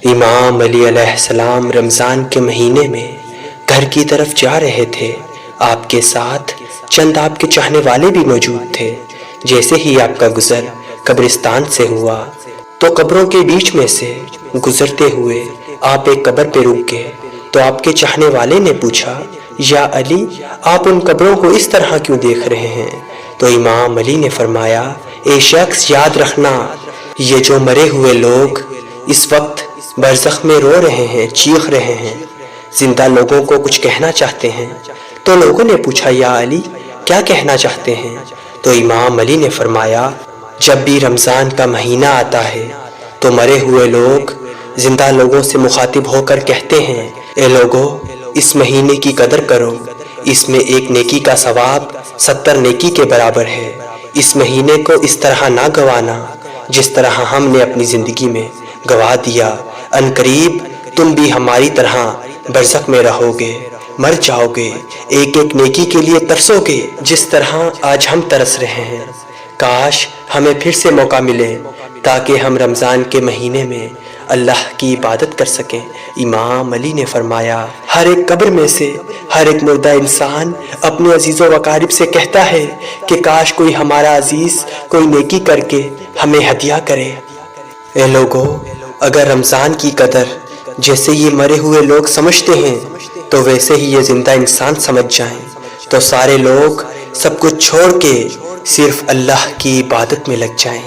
امام علی علیہ السلام رمضان کے مہینے میں گھر کی طرف جا رہے تھے۔ آپ کے ساتھ چند آپ کے چاہنے والے بھی موجود تھے۔ جیسے ہی آپ کا گزر قبرستان سے ہوا تو قبروں کے بیچ میں سے گزرتے ہوئے آپ ایک قبر پہ رک گئے تو آپ کے چاہنے والے نے پوچھا، یا علی، آپ ان قبروں کو اس طرح کیوں دیکھ رہے ہیں؟ تو امام علی نے فرمایا، اے شخص، یاد رکھنا، یہ جو مرے ہوئے لوگ اس وقت برزخ میں رو رہے ہیں، چیخ رہے ہیں، زندہ لوگوں کو کچھ کہنا چاہتے ہیں۔ تو لوگوں نے پوچھا، یا علی، کیا کہنا چاہتے ہیں؟ تو امام علی نے فرمایا، جب بھی رمضان کا مہینہ آتا ہے تو مرے ہوئے لوگ زندہ لوگوں سے مخاطب ہو کر کہتے ہیں، اے لوگو، اس مہینے کی قدر کرو، اس میں ایک نیکی کا ثواب 70 نیکی کے برابر ہے۔ اس مہینے کو اس طرح نہ گوانا جس طرح ہم نے اپنی زندگی میں گوا دیا۔ ان قریب تم بھی ہماری طرح برزخ میں رہو گے، مر جاؤ گے، ایک ایک نیکی کے لیے ترسو گے جس طرح آج ہم ترس رہے ہیں۔ کاش ہمیں پھر سے موقع ملے تاکہ ہم رمضان کے مہینے میں اللہ کی عبادت کر سکیں۔ امام علی نے فرمایا، ہر ایک قبر میں سے ہر ایک مردہ انسان اپنے عزیز و اقارب سے کہتا ہے کہ کاش کوئی ہمارا عزیز کوئی نیکی کر کے ہمیں ہدیہ کرے۔ اے لوگو، اگر رمضان کی قدر جیسے یہ مرے ہوئے لوگ سمجھتے ہیں تو ویسے ہی یہ زندہ انسان سمجھ جائیں تو سارے لوگ سب کچھ چھوڑ کے صرف اللہ کی عبادت میں لگ جائیں۔